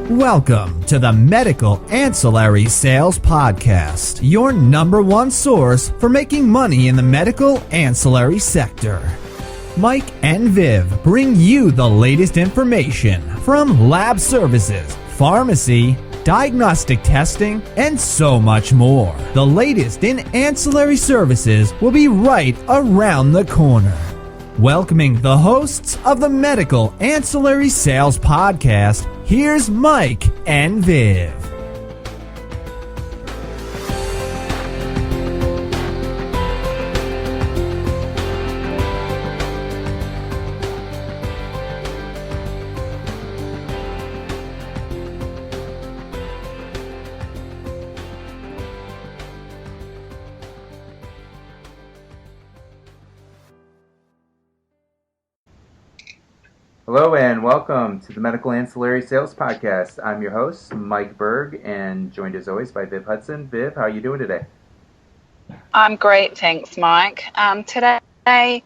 Welcome to the Medical Ancillary Sales Podcast, your number one source for making money in the medical ancillary sector. Mike and Viv bring you the latest information from lab services, pharmacy, diagnostic testing, and so much more. The latest in ancillary services will be right around the corner. Welcoming the hosts of the Medical Ancillary Sales Podcast, here's Mike and Viv. Hello and welcome to the Medical Ancillary Sales Podcast. I'm your host, Mike Berg, and joined as always by Viv Hudson. Viv, how are you doing today? I'm great, thanks, Mike. Today, I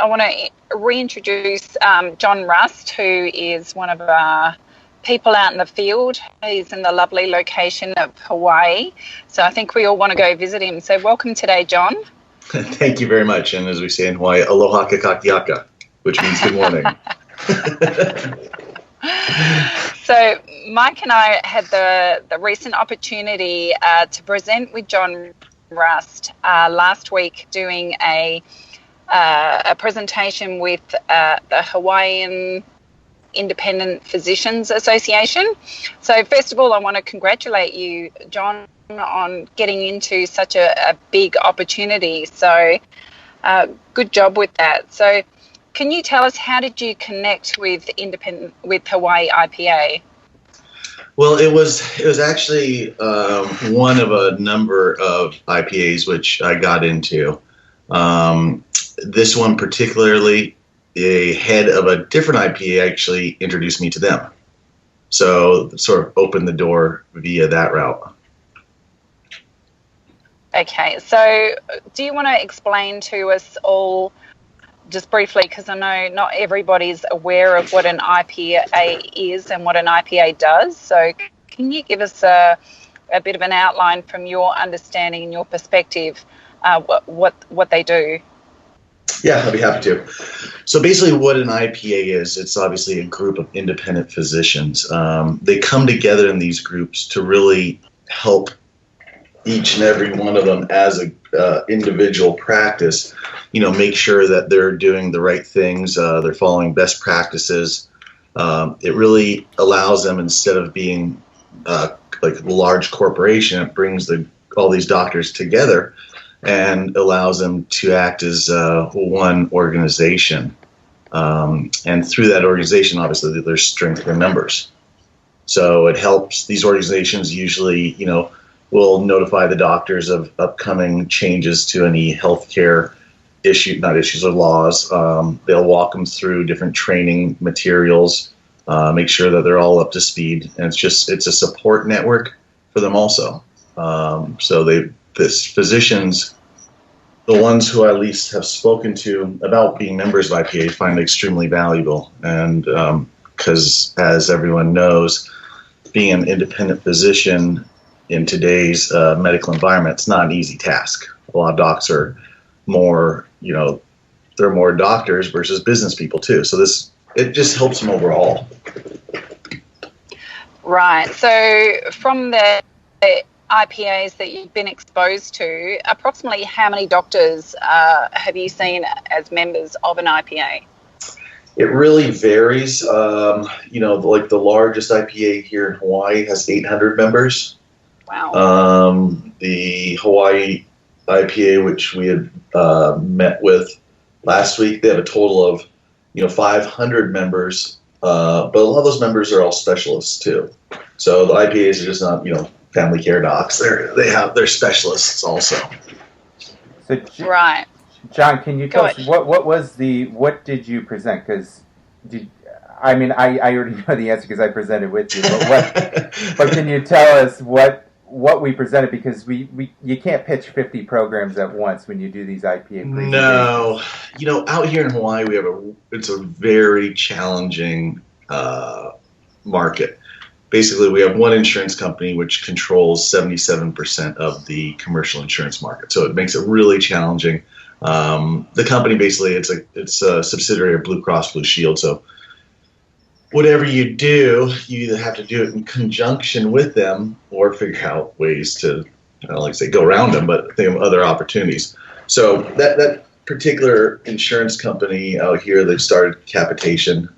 want to reintroduce John Rust, who is one of our people out in the field. He's in the lovely location of Hawaii, so I think we all want to go visit him. So welcome today, John. Thank you very much, and as we say in Hawaii, aloha kakakiaka, which means good morning. So Mike and I had the recent opportunity to present with John Rust last week, doing a presentation with the Hawaiian Independent Physicians Association. So first of all, I want to congratulate you, John, on getting into such a big opportunity. So good job with that. So can you tell us, how did you connect with Hawaii IPA? Well, it was actually one of a number of IPAs which I got into. This one particularly, a head of a different IPA actually introduced me to them. So sort of opened the door via that route. Okay, so do you want to explain to us all, just briefly, because I know not everybody's aware of what an IPA is and what an IPA does. So can you give us a bit of an outline from your understanding and your perspective, what they do? Yeah, I'd be happy to. So basically what an IPA is, it's obviously a group of independent physicians. They come together in these groups to really help each and every one of them as a individual practice, make sure that they're doing the right things, they're following best practices. It really allows them, instead of being like a large corporation, it brings all these doctors together and allows them to act as one organization. And through that organization, obviously, there's strength in members. So it helps. These organizations usually, will notify the doctors of upcoming changes to any healthcare issues or laws. They'll walk them through different training materials, make sure that they're all up to speed. And it's a support network for them also. So physicians, the ones who I at least have spoken to about being members of IPA, find it extremely valuable. And because as everyone knows, being an independent physician in today's medical environment, it's not an easy task. A lot of docs are more, they're more doctors versus business people too. So it just helps them overall. Right. So from the IPAs that you've been exposed to, approximately how many doctors have you seen as members of an IPA? It really varies. Like the largest IPA here in Hawaii has 800 members. Wow. The Hawaii IPA, which we had met with last week, they have a total of 500 members, but a lot of those members are all specialists too. So the IPAs are just not family care docs. They're specialists also. So right, John, can you tell us what did you present? Because I already know the answer because I presented with you. But can you tell us what we presented, because you can't pitch 50 programs at once when you do these IPA presentations. No, out here in Hawaii it's a very challenging market. basically we have one insurance company which controls 77% of the commercial insurance market. So it makes it really challenging. The company basically, it's a subsidiary of Blue Cross Blue Shield. So whatever you do, you either have to do it in conjunction with them or figure out ways to, I don't like to say go around them, but think of other opportunities. So that particular insurance company out here, they've started capitation,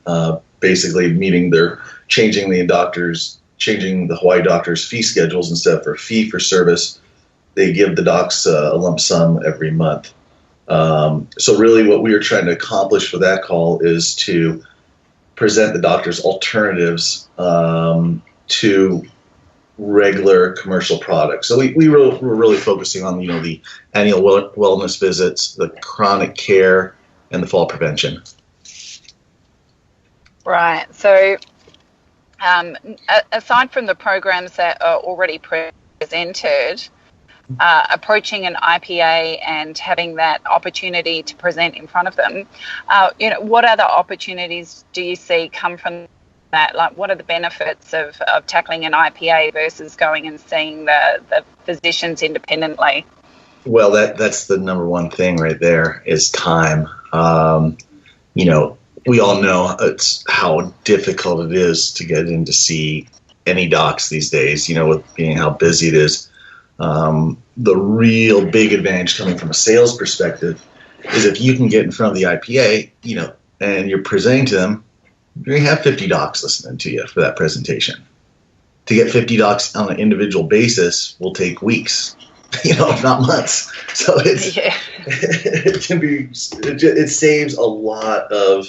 basically meaning they're changing the Hawaii doctors' fee schedules. Instead of fee for service, they give the docs a lump sum every month. So really what we are trying to accomplish for that call is to present the doctors alternatives to regular commercial products. So we're really focusing on, the annual wellness visits, the chronic care, and the fall prevention. Right. So aside from the programs that are already presented, approaching an IPA and having that opportunity to present in front of them, what other opportunities do you see come from that? Like, what are the benefits of tackling an IPA versus going and seeing the physicians independently? Well, that's the number one thing right there is time. We all know it's how difficult it is to get in to see any docs these days, with being how busy it is. The real big advantage coming from a sales perspective is if you can get in front of the IPA, and you're presenting to them, you're going to have 50 docs listening to you for that presentation. To get 50 docs on an individual basis will take weeks, if not months. So it saves a lot of,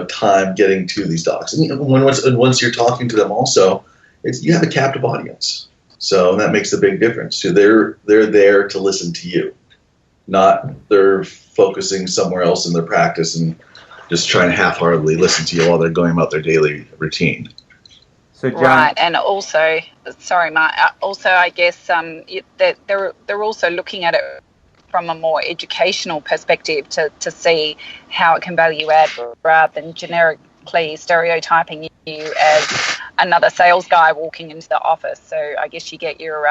time getting to these docs. And once you're talking to them also, you have a captive audience. So that makes a big difference too. They're there to listen to you, not they're focusing somewhere else in their practice and just trying to half-heartedly listen to you while they're going about their daily routine. So John, right, and also, sorry, Mark. Also, I guess that they're also looking at it from a more educational perspective to see how it can value add rather than generically stereotyping you as another sales guy walking into the office. So I guess you get your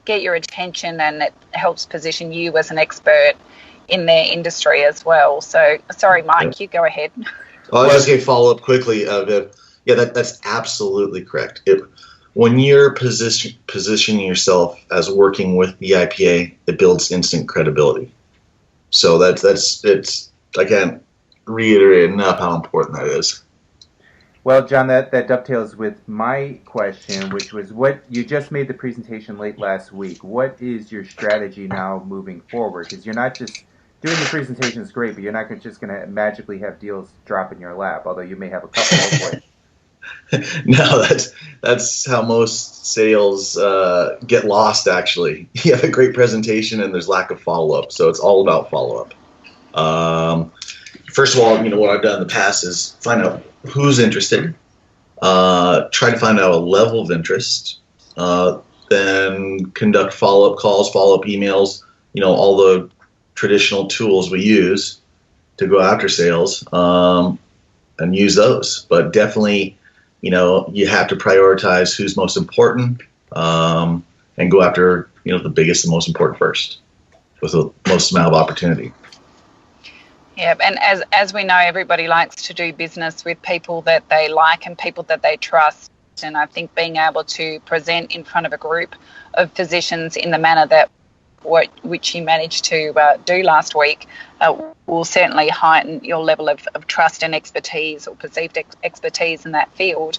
attention, and it helps position you as an expert in their industry as well. So sorry, Mike, you go ahead. Well, I was just going to follow up quickly. Yeah, that's absolutely correct. When you're positioning yourself as working with the IPA, it builds instant credibility. So it's I can't reiterate enough how important that is. Well, John, that dovetails with my question, which was what you just made the presentation late last week. What is your strategy now moving forward? Because you're not just doing the presentation is great, but you're not just going to magically have deals drop in your lap, although you may have a couple hopefully. No, that's how most sales get lost, actually. You have a great presentation and there's lack of follow-up, so it's all about follow-up. First of all, what I've done in the past is find out who's interested, try to find out a level of interest, then conduct follow-up calls, follow-up emails, all the traditional tools we use to go after sales, and use those. But definitely, you have to prioritize who's most important, and go after, the biggest and most important first with the most amount of opportunity. Yeah, and as we know, everybody likes to do business with people that they like and people that they trust. And I think being able to present in front of a group of physicians in the manner that which you managed to do last week will certainly heighten your level of trust and expertise, or perceived expertise in that field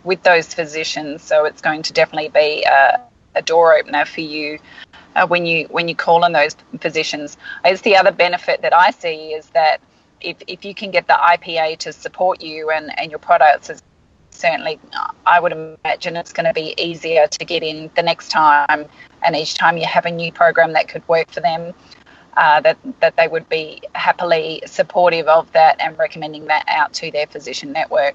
with those physicians. So it's going to definitely be a door opener for you when you call on those physicians. I guess the other benefit that I see is that if you can get the IPA to support you and your products, is certainly, I would imagine it's going to be easier to get in the next time, and each time you have a new program that could work for them, that they would be happily supportive of that and recommending that out to their physician network.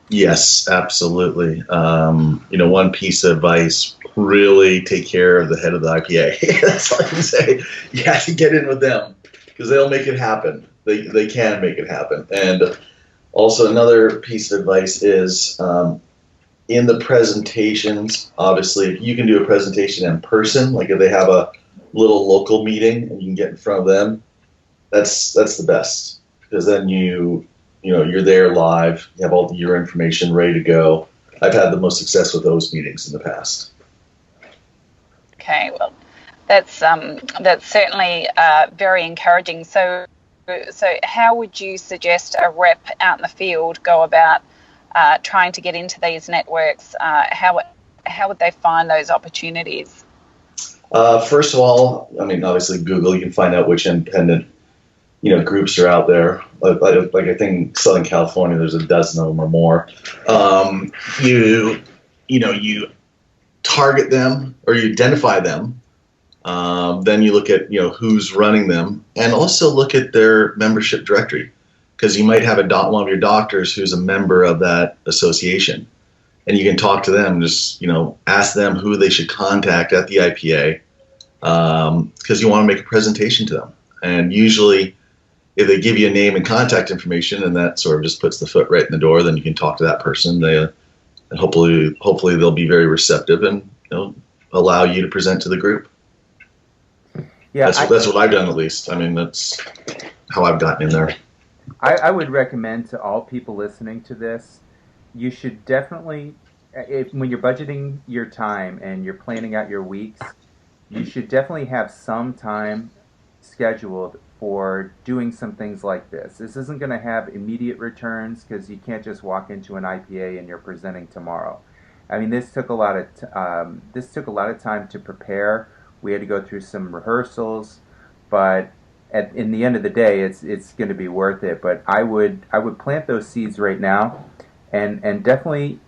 Yes, absolutely. One piece of advice, really take care of the head of the IPA. That's all I can say. You have to get in with them because they'll make it happen. They can make it happen. And also another piece of advice is in the presentations, obviously, if you can do a presentation in person, like if they have a little local meeting and you can get in front of them, that's the best, because then you're there live, you have all your information ready to go. I've had the most success with those meetings in the past. Okay, well, that's certainly very encouraging. So how would you suggest a rep out in the field go about trying to get into these networks? How would they find those opportunities? First of all, I mean, obviously Google. You can find out which independent groups are out there. Like I think Southern California, there's a dozen of them or more. You target them or you identify them. Then you look at who's running them, and also look at their membership directory, because you might have one of your doctors who's a member of that association, and you can talk to them. Just ask them who they should contact at the IPA, because you want to make a presentation to them. And usually, if they give you a name and contact information, and that sort of just puts the foot right in the door, then you can talk to that person. And hopefully they'll be very receptive and allow you to present to the group. Yeah, that's what I've done, at least. I mean, that's how I've gotten in there. I would recommend to all people listening to this, you should definitely, when you're budgeting your time and you're planning out your weeks, you should definitely have some time scheduled for doing some things like this. This isn't going to have immediate returns, because you can't just walk into an IPA and you're presenting tomorrow. I mean, this took a lot of time to prepare. We had to go through some rehearsals, but in the end of the day, it's going to be worth it. But I would plant those seeds right now, and definitely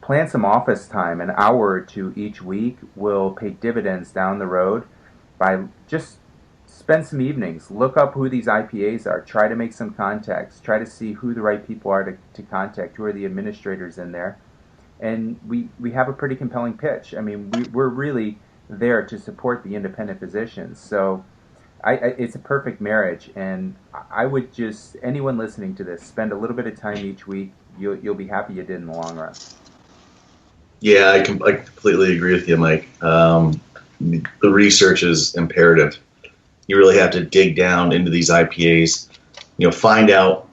plan some office time. An hour or two each week will pay dividends down the road. By just spend some evenings, look up who these IPAs are, try to make some contacts, try to see who the right people are to contact, who are the administrators in there, and we have a pretty compelling pitch. I mean, we're really there to support the independent physicians. So it's a perfect marriage, and I would just, anyone listening to this, spend a little bit of time each week. You'll be happy you did in the long run. Yeah, I completely agree with you, Mike. The research is imperative. You really have to dig down into these IPAs, find out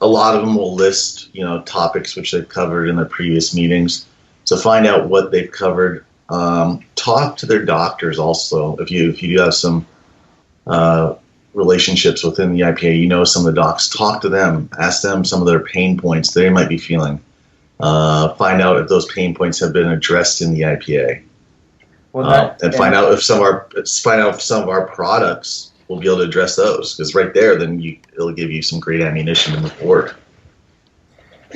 a lot of them will list, topics which they've covered in their previous meetings. So find out what they've covered. Talk to their doctors also. If you do have some relationships within the IPA, some of the docs, talk to them, ask them some of their pain points they might be feeling. Find out if those pain points have been addressed in the IPA. And find out if some of our products will be able to address those, because right there, then it'll give you some great ammunition to move forward.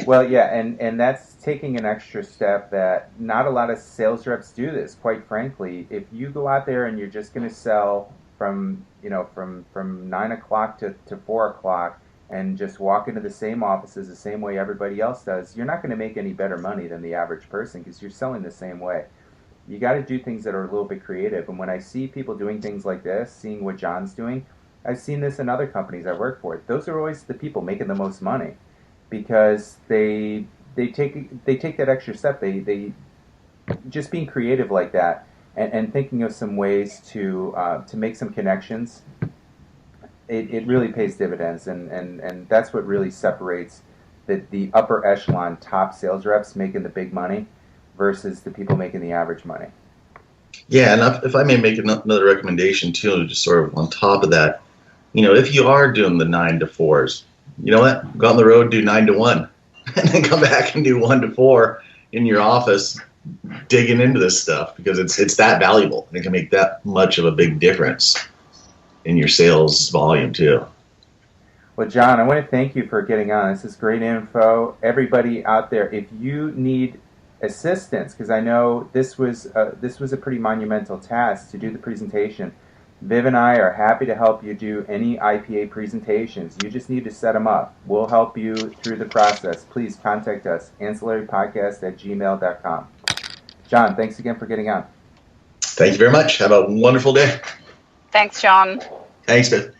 Well, yeah, and that's taking an extra step that not a lot of sales reps do this, quite frankly. If you go out there and you're just going to sell from 9 o'clock to 4 o'clock and just walk into the same offices the same way everybody else does, you're not going to make any better money than the average person, because you're selling the same way. You got to do things that are a little bit creative. And when I see people doing things like this, seeing what John's doing, I've seen this in other companies I work for. Those are always the people making the most money, because they take that extra step. They just being creative like that and thinking of some ways to make some connections. It really pays dividends, and that's what really separates the upper echelon top sales reps making the big money versus the people making the average money. Yeah, and if I may make another recommendation too, just sort of on top of that, if you are doing the 9 to 4s, you know what? Go on the road, do 9 to 1, and then come back and do 1 to 4 in your office, digging into this stuff, because it's that valuable, and it can make that much of a big difference in your sales volume too. Well, John, I want to thank you for getting on. This is great info. Everybody out there, if you need assistance, because I know this was a pretty monumental task to do the presentation, Viv and I are happy to help you do any IPA presentations. You just need to set them up. We'll help you through the process. Please contact us, ancillarypodcast@gmail.com. John, thanks again for getting on. Thank you very much. Have a wonderful day. Thanks, John. Thanks, Viv.